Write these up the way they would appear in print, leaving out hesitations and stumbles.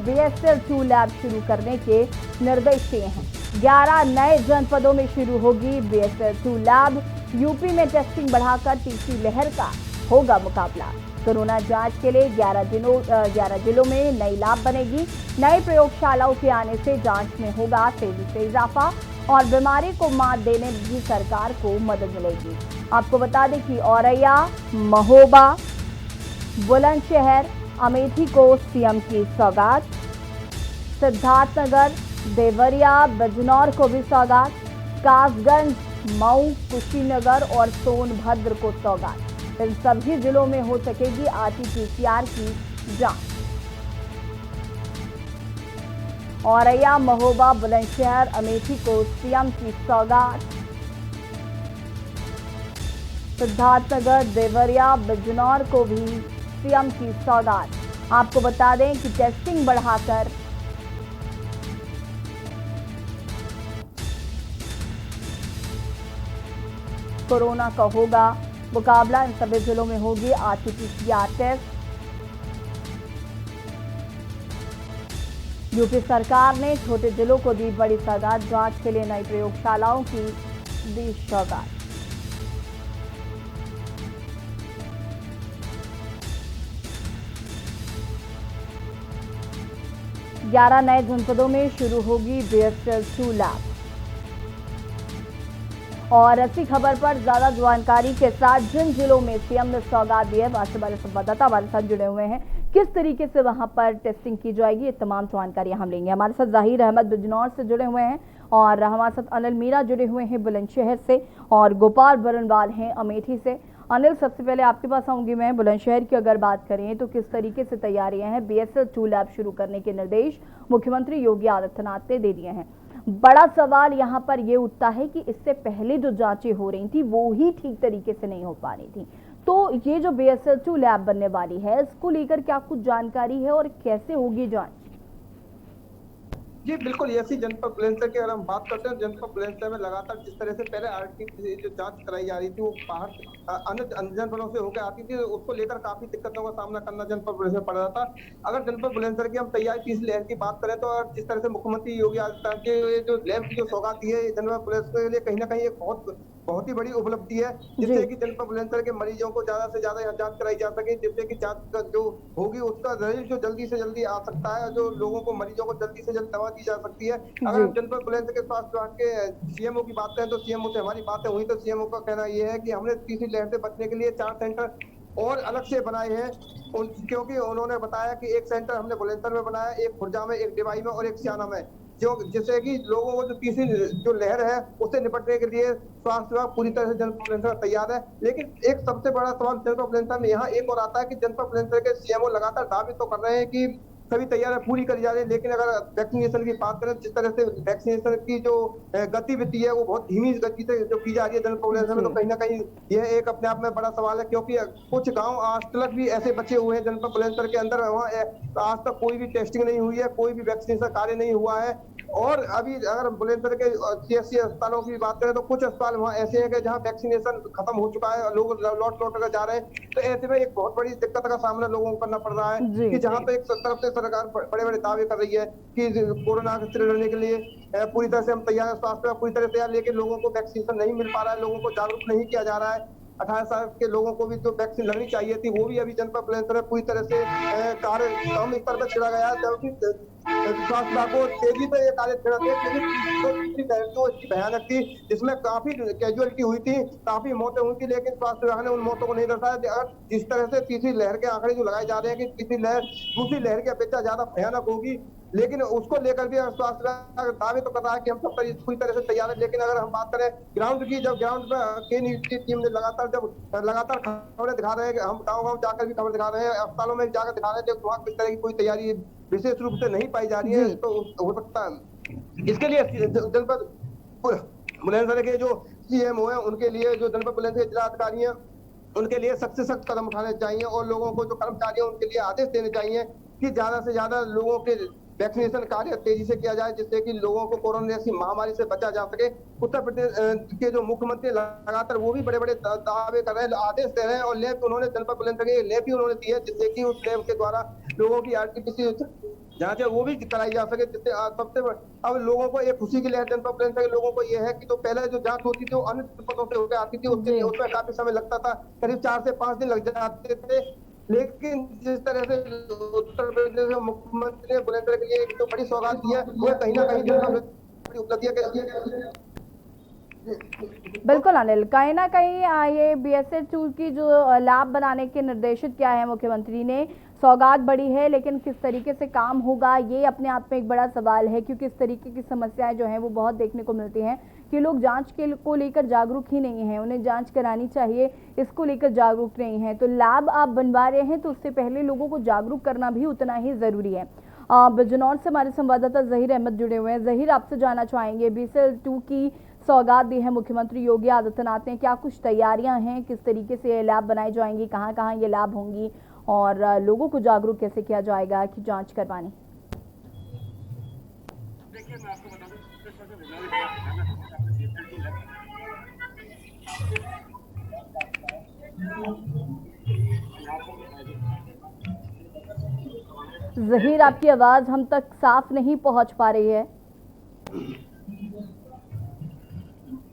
BSL-2 lab शुरू करने के निर्देश दिए हैं। 11 नए जनपदों में शुरू होगी BSL-2 लैब। यूपी में टेस्टिंग बढ़ाकर तीसरी लहर का होगा मुकाबला। कोरोना जांच के लिए 11 जिलों में नई लैब बनेगी। नई प्रयोगशालाओं के आने से जांच में होगा तेजी से इजाफा और बीमारी को मात देने में भी सरकार को मदद मिलेगी। आपको बता दें कि औरैया, महोबा, बुलंदशहर, अमेठी को सीएम की सौगात, सिद्धार्थनगर, देवरिया, बिजनौर को भी सौगात, कासगंज, मऊ, कुशीनगर और सोनभद्र को सौगात। इन सभी जिलों में हो सकेगी RT-PCR की जांच। औरैया, महोबा, बुलंदशहर, अमेठी को सीएम की सौगात, सिद्धार्थनगर, देवरिया, बिजनौर को भी सीएम की सौगात। आपको बता दें कि टेस्टिंग बढ़ाकर कोरोना का होगा मुकाबला। इन सभी जिलों में होगी RT-PCR टेस्ट। यूपी सरकार ने छोटे जिलों को दी बड़ी सौगात। जांच के लिए नई प्रयोगशालाओं की दी सौगात। ग्यारह नए जनपदों में शुरू होगी BSL-2 लैब। और ऐसी खबर पर ज्यादा जानकारी के साथ जिन जिलों में सीएम ने सौगात दी है, वहां से हमारे संवाददाता हमारे साथ जुड़े हुए हैं। किस तरीके से वहां पर टेस्टिंग की जाएगी, ये तमाम जानकारी हम लेंगे। हमारे साथ जाहिर अहमद बिजनौर से जुड़े हुए हैं और हमारे साथ अनिल मीरा जुड़े हुए हैं बुलंदशहर से और गोपाल बरनवाल हैं अमेठी से। अनिल, सबसे पहले आपके पास आऊंगी मैं। बुलंदशहर की अगर बात करें तो किस तरीके से तैयारियां हैं? BSL-2 लैब शुरू करने के निर्देश मुख्यमंत्री योगी आदित्यनाथ ने दे दिए हैं। बड़ा सवाल यहाँ पर ये उठता है कि इससे पहले जो जांचें हो रही थी वो ही ठीक तरीके से नहीं हो पा रही थी, तो ये जो BSL-2 लैब बनने वाली है, इसको लेकर क्या कुछ जानकारी है और कैसे होगी जांच? जी बिल्कुल, ऐसी जनपद बुलंदशहर की अगर हम बात करते हैं, जनपद बुलंदशहर में लगातार जिस तरह से पहले RT जो जांच कराई जा रही थी वो बाहर अन्य जनपदों से होकर आती थी, उसको लेकर काफी दिक्कतों का सामना करना जनपद बुलंदशहर पड़ रहा था। अगर जनपद बुलंदशहर की हम तैयारी तीसरी लहर की बात करें तो जिस तरह से मुख्यमंत्री योगी आदित्यनाथ के जो लैब की जो सौगात दी है जनपद बुलंदशहर के लिए कहीं ना कहीं एक बहुत ही बड़ी उपलब्धि है, जिससे कि जनपद बुलंदशहर के मरीजों को ज्यादा से ज्यादा यहाँ जांच कराई जा सके, जिससे कि जांच जो होगी उसका रिजल्ट जो जल्दी से जल्दी आ सकता है, जो लोगों को मरीजों को जल्दी से जल्दी दवा दी जा सकती है। अगर हम जनपद बुलंदशहर के स्वास्थ्य विभाग के सीएमओ की बात करें तो सीएमओ से हमारी बातें हुई तो सीएमओ का कहना यह है कि हमने तीसरी लहर से बचने के लिए 4 सेंटर और अलग से बनाए हैं, क्योंकि उन्होंने बताया कि एक सेंटर हमने बुलंदशहर में बनाया, एक खुर्जा में, एक डिवाई में और एक सियाना में, जो जिससे कि लोगों को जो तीसरी जो लहर है उससे निपटने के लिए स्वास्थ्य विभाग पूरी तरह से जनपद बुलंदशहर तैयार है। लेकिन एक सबसे बड़ा सवाल जनपद बुलंदशहर में यहाँ एक और आता है कि जनपद बुलंदशहर के सीएमओ लगातार दावे तो कर रहे हैं कि सभी तैयारियां पूरी करी जा रही है, लेकिन अगर वैक्सीनेशन की बात करें, जिस तरह से वैक्सीनेशन की जो गतिविधि है वो बहुत धीमी गति से जो की जा रही है जनपद बुलंदशहर में, तो कहीं ना कहीं यह एक अपने आप में बड़ा सवाल है, क्योंकि कुछ गांव आज तक भी ऐसे बचे हुए हैं जनपद बुलंदशहर के अंदर, वहाँ आज तक कोई भी टेस्टिंग नहीं हुई है, कोई भी वैक्सीनेशन कार्य नहीं हुआ है। और अभी अगर बुलंदशहर के CHC अस्पतालों की बात करें तो कुछ अस्पताल वहाँ ऐसे हैं कि जहाँ वैक्सीनेशन खत्म हो चुका है, लोग लौट कर जा रहे हैं, तो ऐसे में एक बहुत बड़ी दिक्कत का सामना लोगों को करना पड़ रहा है कि जहाँ पे एक तरफ से सरकार बड़े बड़े दावे कर रही है कि कोरोना से लड़ने के लिए पूरी तरह से हम तैयार है, स्वास्थ्य पूरी तरह तैयार, लेकिन लोगों को वैक्सीनेशन नहीं मिल पा रहा है, लोगों को जागरूक नहीं किया जा रहा है। 18 साल के लोगों को भी जो वैक्सीन लगनी चाहिए थी वो भी अभी जनपद बुलंदशहर में पूरी तरह से कार्य कम स्तर पर छिड़ा गया है, जबकि स्वास्थ्य को तेजी से ये कार्य छिड़ा गया, जो इसकी भयानक थी, जिसमें काफी कैजुअलिटी हुई थी, काफी मौतें हुई थी, लेकिन स्वास्थ्य विभाग ने उन मौतों को नहीं दर्शाया। अगर जिस तरह से तीसरी लहर के आंकड़े जो लगाए जा रहे हैं कि तीसरी लहर दूसरी लहर की अपेक्षा ज्यादा भयानक होगी, लेकिन उसको लेकर भी स्वास्थ्य विभाग दावे तो कर रहा है कि हम सब पूरी तरह से तैयार है। लेकिन अगर हम बात करें ग्राउंड की, जब ग्राउंड पर टीम ने लगातार खबरें दिखा रहे हैं, हम गाँव जाकर भी खबर दिखा रहे हैं, अस्पतालों में जाकर दिखा रहे हैं, तो वहाँ किस तरह की कोई तैयारी विशेष रूप से नहीं पाई जा रही है, तो हो सकता है इसके लिए जनपद बुलंदशहर के जो सीएमओ है उनके लिए, जो जनपद बुलंदशहर के जिला अधिकारी हैं उनके लिए सख्त से सख्त कदम उठाने चाहिए और लोगों को जो कर्मचारी है उनके लिए आदेश देने चाहिए कि ज्यादा से ज्यादा लोगों के वैक्सीनेशन कार्य तेजी से किया जाए, जिससे कि लोगों को कोरोना जैसी महामारी से बचा जा सके। उत्तर प्रदेश के जो मुख्यमंत्री लगातार वो भी बड़े बड़े दावे कर रहे हैं, आदेश दे रहे हैं, और लैब उन्होंने जनपद बुलंदशहर के लैब भी उन्होंने दी है, जिससे कि उस लैब के द्वारा लोगों की RT-PCR जांच है वो भी कराई जा सके, जिससे सबसे अब लोगों को एक खुशी की लहर जनपद प्लेन्स के लोगों को ये है कि तो पहले जो जांच होती थी वो अन्य जनपदों से होकर आती थी, उसके लिए उसमें काफी समय लगता था, करीब 4 से 5 दिन लग जाते थे। लेकिन जिस तरह से उत्तर प्रदेश के मुख्यमंत्री ने बुलंदशहर के लिए एक तो बड़ी सौगात दी है, वो कहीं ना कहीं बड़ी उपलब्धि है। बिल्कुल अनिल, कहीं ना कहीं ये BSL-2 की जो लैब बनाने के निर्देशित किया है मुख्यमंत्री ने, सौगात बड़ी है, लेकिन किस तरीके से काम होगा ये अपने आप में एक बड़ा सवाल है, क्योंकि इस तरीके की समस्याएं जो हैं वो बहुत देखने को मिलती हैं कि लोग जांच के को लेकर जागरूक ही नहीं हैं, उन्हें जांच करानी चाहिए, इसको लेकर जागरूक नहीं है। तो लैब आप बनवा रहे हैं तो उससे पहले लोगों को जागरूक करना भी उतना ही ज़रूरी है। बिजनौर से हमारे संवाददाता जहीर अहमद जुड़े हुए हैं। जहीर, आपसे जानना चाहेंगे, BSL-2 की सौगात दी है मुख्यमंत्री योगी आदित्यनाथ ने, क्या कुछ तैयारियां हैं, किस तरीके से ये लैब बनाई जाएंगी, कहां कहां ये लैब होंगी और लोगों को जागरूक कैसे किया जाएगा कि जांच करवानी? देखिए, मैं आपको बता दूं, जहीर, आपकी आवाज हम तक साफ नहीं पहुंच पा रही है।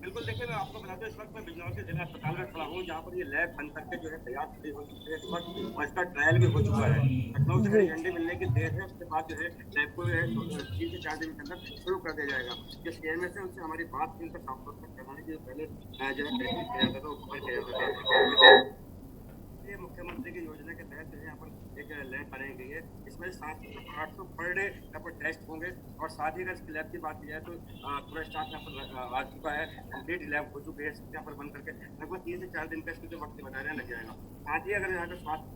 बिल्कुल, देखिए मैं आपको बता दूं, इस वक्त मैं बिजनौर के जिला अस्पताल में खड़ा हूँ, जहाँ पर ये लैब बन करके जो है तैयार खड़ी हो चुकी है इस वक्त, और इसका ट्रायल भी हो चुका है। लखनऊ से हरी झंडी मिलने की देर है, उसके बाद जो है लैब को 3 से 4 दिन के अंदर शुरू कर दिया जाएगा। जो CMS है उनसे हमारी बात हुई, उनका संपर्क करवाने के पहले जो है टेस्टिंग किया जाता था, वो कवर किया जाता है। ये मुख्यमंत्री की योजना के तहत जो है यहाँ पर एक लैब बनाई गई है, इसमें 700 से 800 पर डे यहाँ पर टेस्ट होंगे, और साथ ही अगर इसकी लैब की बात की जाए तो पूरा स्टाफ यहाँ पर आ चुका है, कंप्लीट लैब हो चुकी है यहाँ पर बन करके, लगभग 3 से 4 दिन का इसमें जो वक्त बताया लग जाएगा। साथ ही अगर यहाँ का स्वास्थ्य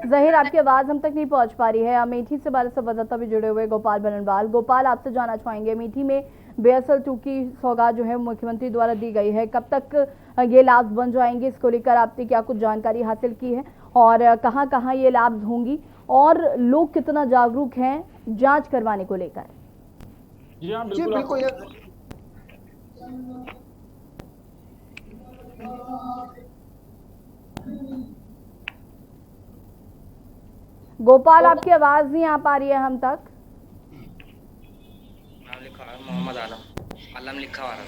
जहीर, आपकी आवाज हम तक नहीं पहुंच पा रही है। अमेठी से हमारे संवाददाता भी जुड़े हुए गोपाल बननवाल। गोपाल, आपसे जानना चाहेंगे, अमेठी में BSL-2 की सौगात जो है मुख्यमंत्री द्वारा दी गई है, कब तक ये लैब्स बन जाएंगे, इसको लेकर आपने क्या कुछ जानकारी हासिल की है, और कहां कहां ये लैब्स होंगी, और लोग कितना जागरूक हैं जांच करवाने को लेकर? जी हाँ, बिल्कुल। गोपाल, आपकी आवाज नहीं आ पा रही है हम तक। नाम लिखा है मोहम्मद आलम लिखा हुआ है।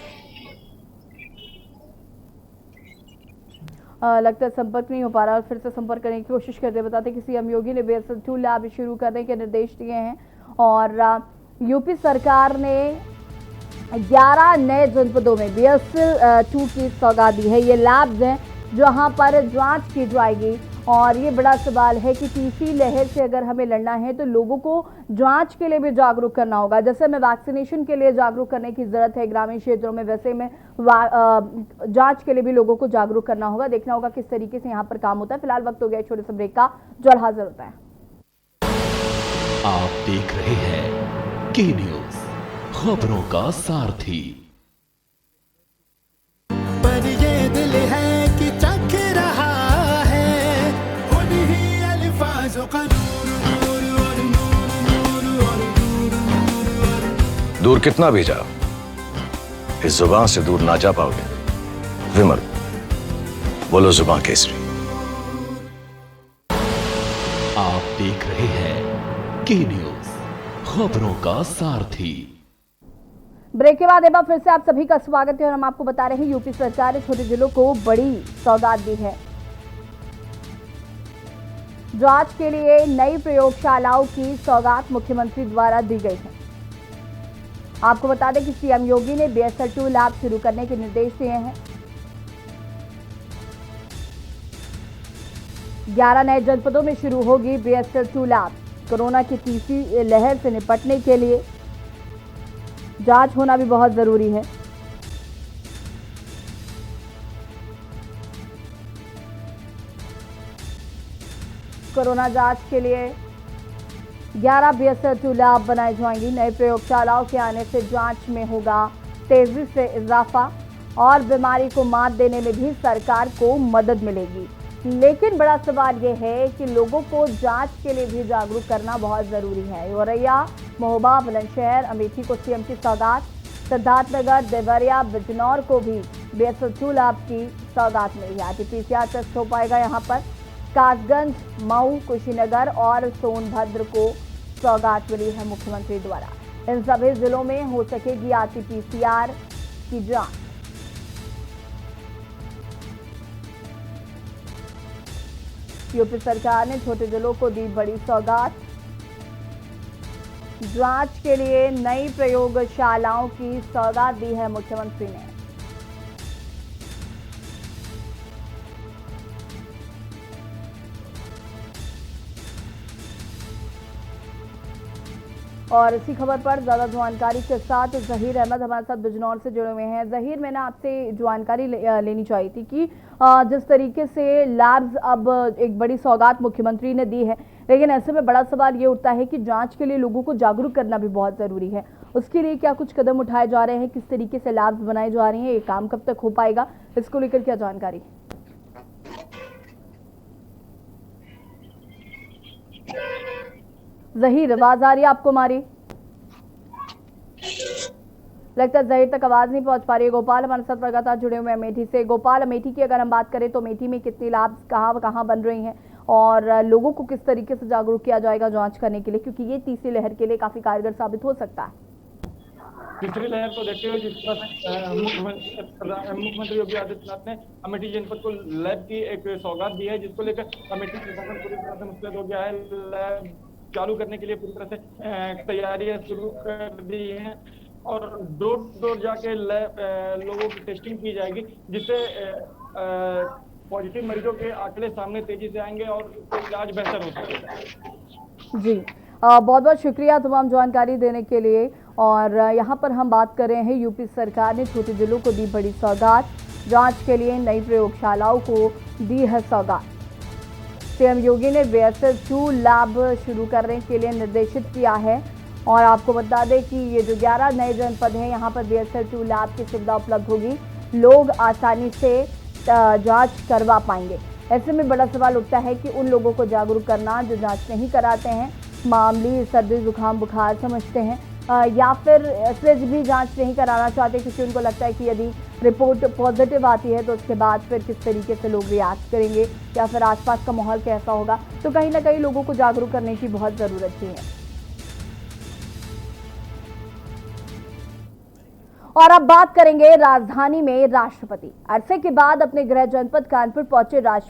लगता है संपर्क नहीं हो पा रहा, और फिर से संपर्क करने की कोशिश करते। बताते कि CM योगी ने BSL-2 लैब शुरू करने के निर्देश दिए हैं, और यूपी सरकार ने 11 नए जनपदों में BSL-2 की सौगात दी है। ये लैब्स हैं जहां पर जांच की जाएगी, और ये बड़ा सवाल है कि तीसरी लहर से अगर हमें लड़ना है तो लोगों को जांच के लिए भी जागरूक करना होगा। जैसे हमें वैक्सीनेशन के लिए जागरूक करने की जरूरत है ग्रामीण क्षेत्रों में, वैसे में जांच के लिए भी लोगों को जागरूक करना होगा। देखना होगा किस तरीके से यहाँ पर काम होता है। फिलहाल वक्त हो गया छोटे से ब्रेक का, जल्द हाजिर होता है। आप देख रहे हैं के न्यूज, खबरों का सारथी। पर ये दिल है कि चख रहा है उन्हीं अल्फाजों का दूर कितना भी जाओ, इस जुबान से दूर ना जा पाओगे। विमल, बोलो जुबान केसरी। आप देख रहे हैं के न्यूज, खबरों का सारथी। ब्रेक के बाद एक बार फिर से आप सभी का स्वागत है, और हम आपको बता रहे हैं यूपी सरकार ने छोटे जिलों को बड़ी सौगात दी है। जांच के लिए नई प्रयोगशालाओं की सौगात मुख्यमंत्री द्वारा दी गई है। आपको बता दें कि CM योगी ने BSL-2 लैब शुरू करने के निर्देश दिए हैं। 11 नए जनपदों में शुरू होगी BSL-2 लैब। कोरोना की तीसरी लहर से निपटने के लिए जांच होना भी बहुत जरूरी है। कोरोना जांच के लिए 11 BSL-2 लैब बनाई जाएंगी। नई प्रयोगशालाओं के आने से जांच में होगा तेजी से इजाफा, और बीमारी को मात देने में भी सरकार को मदद मिलेगी। लेकिन बड़ा सवाल यह है कि लोगों को जांच के लिए भी जागरूक करना बहुत जरूरी है। औरैया, महोबा, बुलंदशहर, अमेठी को सीएम की सौगात, सिद्धार्थनगर, देवरिया, बिजनौर को भी BSL-2 लैब की सौगात मिली है। RT-PCR टेस्ट हो पाएगा यहाँ पर। कासगंज, मऊ, कुशीनगर और सोनभद्र को सौगात मिली है मुख्यमंत्री द्वारा। इन सभी जिलों में हो सकेगी RT-PCR की जांच। यूपी सरकार ने छोटे जिलों को दी बड़ी सौगात। जांच के लिए नई प्रयोगशालाओं की सौगात दी है मुख्यमंत्री ने। और इसी खबर पर ज्यादा जानकारी के साथ जहीर अहमद हमारे साथ बिजनौर से जुड़े हुए हैं। जहीर, मैंने आपसे जानकारी लेनी चाहिए थी कि जिस तरीके से लैब्स अब एक बड़ी सौगात मुख्यमंत्री ने दी है, लेकिन ऐसे में बड़ा सवाल ये उठता है कि जांच के लिए लोगों को जागरूक करना भी बहुत जरूरी है। उसके लिए क्या कुछ कदम उठाए जा रहे हैं, किस तरीके से लैब्स बनाए जा रहे हैं, ये काम कब तक हो पाएगा, इसको लेकर क्या जानकारी? जहीर, आवाज आ रही है आपको हमारी? लगता है जहीर तक आवाज नहीं पहुंच पा रही है। गोपाल हमारे साथ लगातार जुड़े हुए हैं अमेठी से। गोपाल, अमेठी की अगर हम बात करें तो अमेठी में कितनी लैब्स कहां बन रही हैं और लोगों को किस तरीके से जागरूक किया जाएगा जांच करने के लिए, क्योंकि ये तीसरी लहर के लिए काफी कारगर साबित हो सकता है? तीसरी लहर को देखते हुए जिस तरह मुख्यमंत्री योगी आदित्यनाथ ने अमेठी जनपद को लैब की एक सौगात दी है, जिसको लेकर अमेठी प्रशासन पूरी तरह से मुस्तैद हो गया है। लैब चालू करने के लिए पूरी तरह से तैयारियां शुरू कर दी हैं और डोर टू डोर जाके लैब लोगों की टेस्टिंग की जाएगी, जिससे पॉजिटिव मरीजों के आंकड़े सामने तेजी से आएंगे और इलाज बेहतर हो सकेगा। जी, बहुत बहुत शुक्रिया तमाम जानकारी देने के लिए। और यहाँ पर हम बात कर रहे हैं, यूपी सरकार ने छोटे जिलों को दी बड़ी सौगात। जांच के लिए नई प्रयोगशालाओं को दी है सौगात। सीएम योगी ने BSL-2 लैब शुरू करने के लिए निर्देशित किया है। और आपको बता दें कि ये जो 11 नए जनपद हैं, यहाँ पर BSL-2 लैब की सुविधा उपलब्ध होगी। लोग आसानी से जांच करवा पाएंगे। ऐसे में बड़ा सवाल उठता है कि उन लोगों को जागरूक करना जो जांच नहीं कराते हैं, मामूली सर्दी जुकाम बुखार समझते हैं, या फिर इसलिए भी जांच नहीं कराना चाहते क्योंकि उनको लगता है कि यदि रिपोर्ट पॉजिटिव आती है तो उसके बाद फिर किस तरीके से लोग रिएक्ट करेंगे या फिर आसपास का माहौल कैसा होगा। तो कहीं ना कहीं लोगों को जागरूक करने की बहुत ज़रूरत भी है। और अब बात करेंगे राजधानी में राष्ट्रपति। अरसे के बाद अपने गृह जनपद कानपुर पहुंचे राष्ट्रपति।